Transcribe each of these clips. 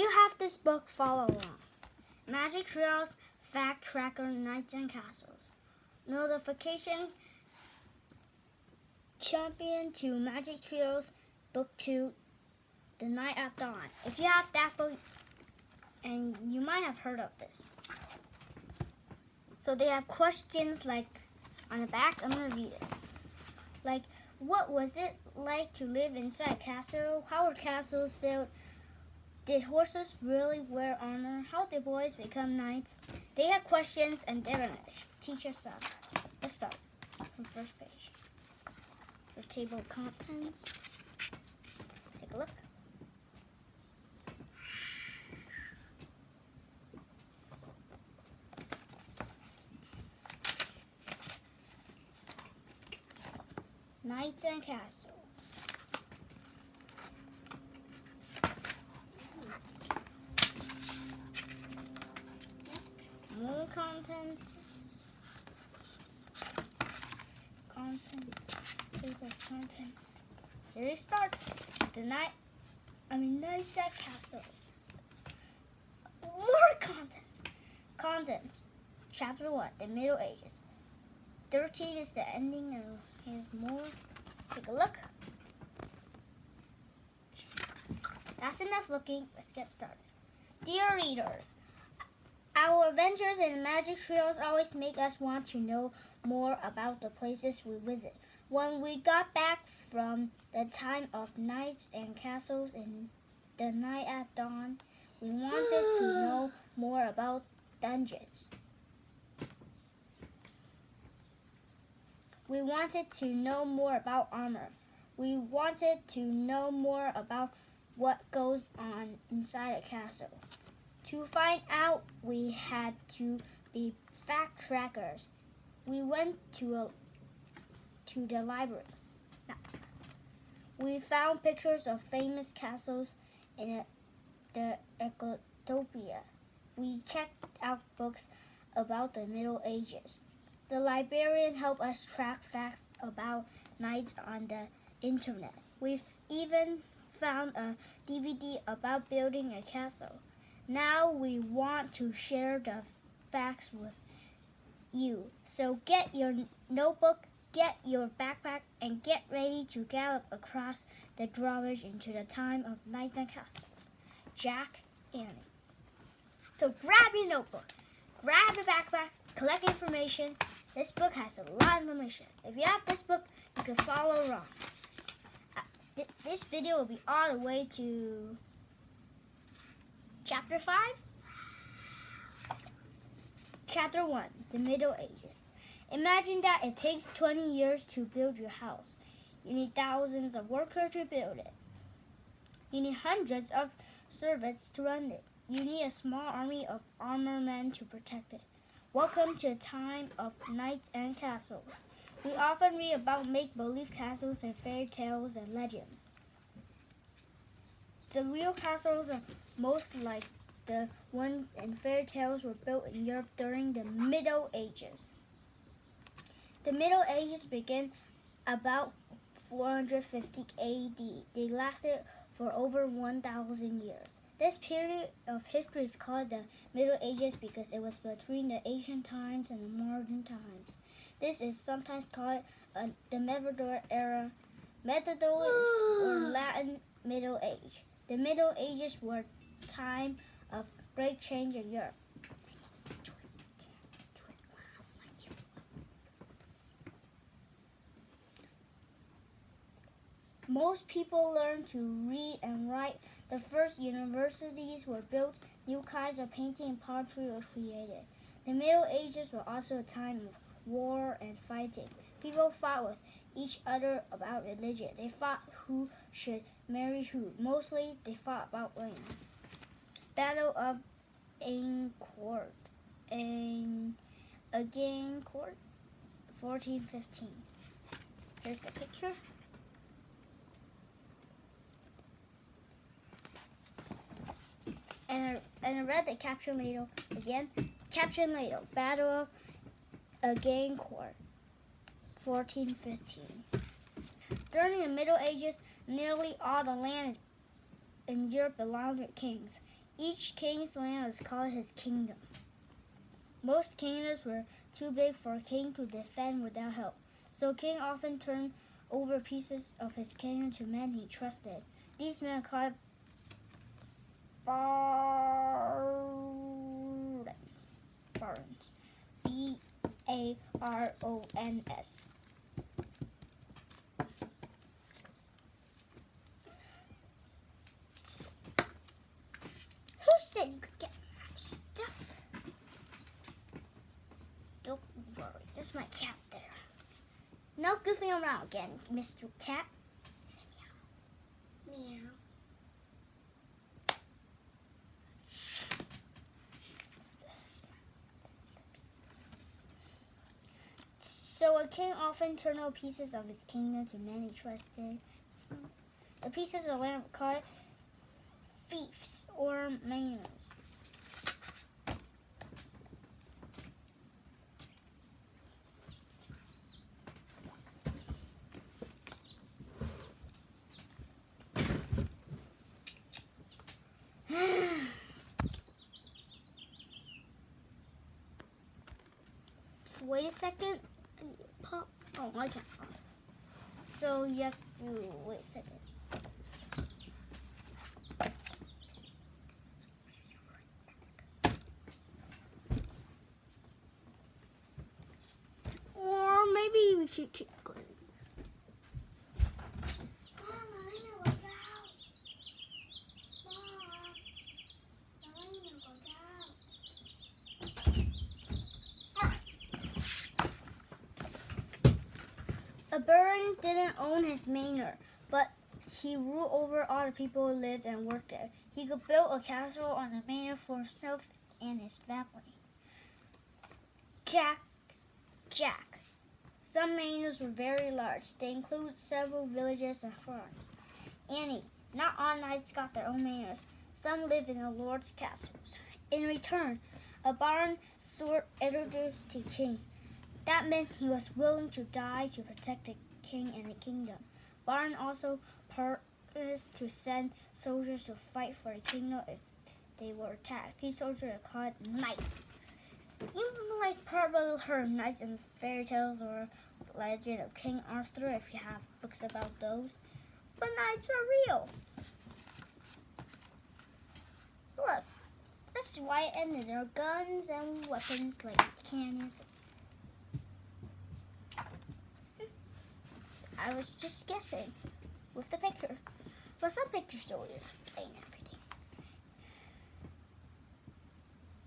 you have this book, follow along. Magic Trails, Fact Tracker, Knights and Castles. Notification Champion to Magic Trails, Book 2, The Night at Dawn. If you have that book, and you might have heard of this. So they have questions like on the back. I'm going to read it. Like, what was it like to live inside a castle? How were castles built? Did horses really wear armor? How did boys become knights? They have questions and they're going to teach us some. Let's start from the first page. The table of contents. Take a look. Knights and Castles. More contents. Table of contents. Here it starts. Knights and Castles. More contents. Contents. Chapter 1, the Middle Ages. 13 is the ending, and here's more. Take a look. That's enough looking. Let's get started. Dear readers, our adventures in Magic Trails always make us want to know more about the places we visit. When we got back from the time of Knights and Castles in The Night at Dawn, we wanted to know more about dungeons. We wanted to know more about armor. We wanted to know more about what goes on inside a castle. To find out, we had to be fact trackers. We went to the library. We found pictures of famous castles in the Ecotopia. We checked out books about the Middle Ages. The librarian helped us track facts about knights on the internet. We've even found a DVD about building a castle. Now we want to share the facts with you. So get your notebook, get your backpack, and get ready to gallop across the drawbridge into the time of Knights and Castles. Jack Annie. So grab your notebook, grab your backpack, collect information. This book has a lot of information. If you have this book, you can follow along. This video will be all the way to Chapter 5. Chapter 1, the Middle Ages. Imagine that it takes 20 years to build your house. You need thousands of workers to build it. You need hundreds of servants to run it. You need a small army of armored men to protect it. Welcome to a time of knights and castles. We often read about make-believe castles and fairy tales and legends. The real castles are most like the ones in fairy tales were built in Europe during the Middle Ages. The Middle Ages began about 450 AD. They lasted for over 1,000 years. This period of history is called the Middle Ages because it was between the ancient times and the modern times. This is sometimes called the Medieval era. Medieval or Latin Middle Age. The Middle Ages were a time of great change in Europe. Most people learned to read and write. The first universities were built. New kinds of painting and pottery were created. The Middle Ages were also a time of war and fighting. People fought with each other about religion. They fought who should marry who. Mostly, they fought about land. Battle of Agincourt, 1415. Here's the picture. And I read the caption later again. Caption later. Battle of Agincourt, 1415. During the Middle Ages, nearly all the land in Europe belonged to kings. Each king's land was called his kingdom. Most kingdoms were too big for a king to defend without help, so king often turned over pieces of his kingdom to men he trusted. These men called barons. B-A-R-O-N-S. Who said you could get my stuff? Don't worry, there's my cat there. No goofing around again, Mr. Cat. Meow. Meow. So a king often turned over pieces of his kingdom to men he trusted. The pieces of land were called fiefs or manors. So wait a second. Pop. Oh, I can't pause. So you have to wait a second. Or maybe we should keep going. A baron didn't own his manor, but he ruled over all the people who lived and worked there. He could build a castle on the manor for himself and his family. Jack. Some manors were very large. They include several villages and farms. Annie. Not all knights got their own manors. Some lived in the lord's castles. In return, a baron sword introduced to king. That meant he was willing to die to protect the king and the kingdom. Baron also promised to send soldiers to fight for the kingdom if they were attacked. These soldiers are called knights. You like probably heard knights in fairy tales or Legend of King Arthur if you have books about those. But knights are real. Plus, that's why it ended. There are guns and weapons like cannons. I was just guessing with the picture. But some pictures don't explain everything.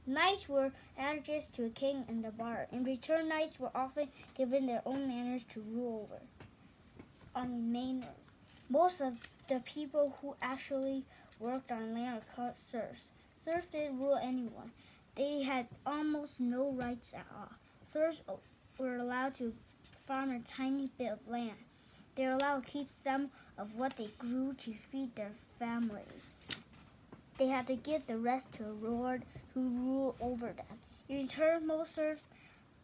Knights were addresses to a king and the baron. In return, knights were often given their own manors to rule over. Manors. Most of the people who actually worked on land were called serfs. Serfs didn't rule anyone. They had almost no rights at all. Serfs were allowed to farm a tiny bit of land. They were allowed to keep some of what they grew to feed their families. They had to give the rest to a lord who ruled over them. In return, most serfs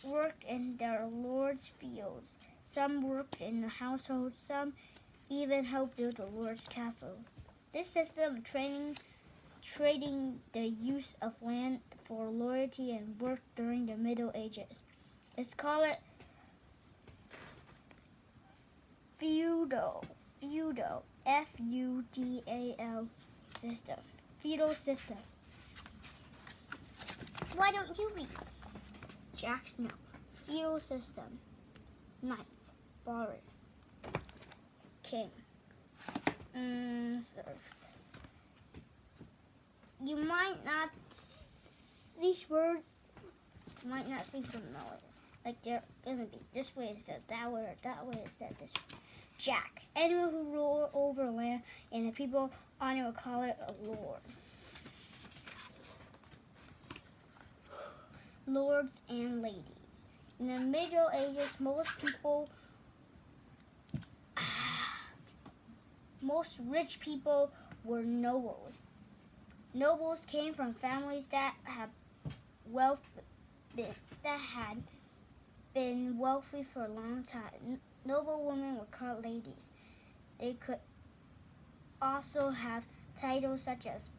worked in their lord's fields. Some worked in the household. Some even helped build the lord's castle. This system of trading the use of land for loyalty and work during the Middle Ages. It's called feudal, F-U-D-A-L system. Feudal system. Why don't you read? Jack's no. Feudal system. Knights, baron, king, serfs. You might not. These words might not seem familiar. Like they're gonna be this way instead that way, or that way instead this way. Jack. Anyone who ruled over land, and the people on it would call it a lord. Lords and ladies. In the Middle Ages, most rich people were nobles. Nobles came from families that had been wealthy for a long time. Noble women were called ladies. They could also have titles such as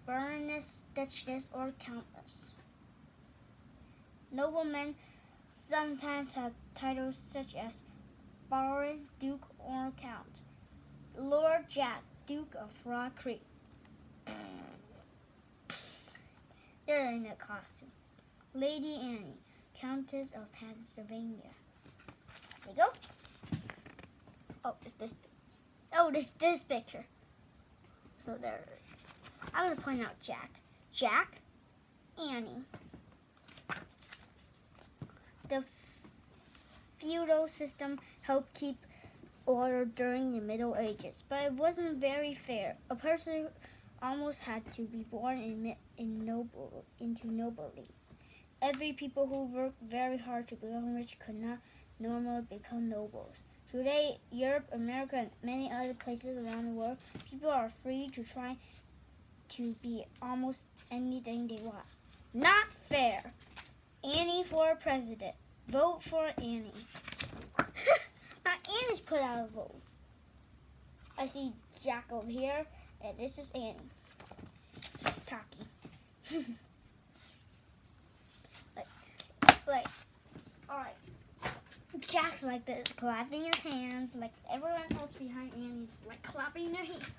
Baroness, Duchess, or Countess. Noblemen sometimes have titles such as Baron, Duke, or Count. Lord Jack, Duke of Frog Creek. They're in a costume. Lady Annie, Countess of Pennsylvania. There you go. Oh, it's this. Oh, this picture. So there. I'm going to point out Jack. Jack, Annie. The feudal system helped keep order during the Middle Ages, but it wasn't very fair. A person almost had to be born into nobility. Every people who worked very hard to become rich could not normally become nobles. Today, Europe, America, and many other places around the world, people are free to try to be almost anything they want. Not fair. Annie for president. Vote for Annie. Now Annie's put out a vote. I see Jack over here, and this is Annie. She's talking. Alright. Jack's like this, clapping his hands, like everyone else behind Annie's like clapping their hands.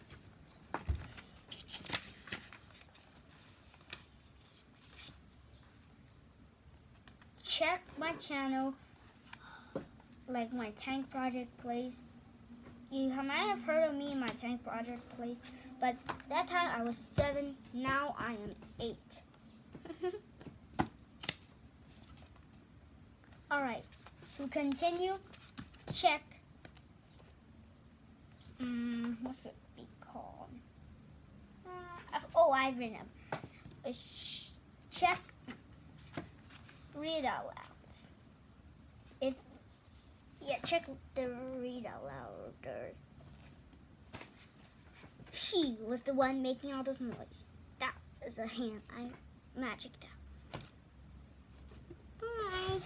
Check my channel, like my tank project plays. You might have heard of me in my tank project plays, but that time I was 7, now I am 8. Alright, to continue, check, what's it be called? I remember. Check read out louds. Check the read out louders. She was the one making all this noise. That is a hand I magicked out. Bye.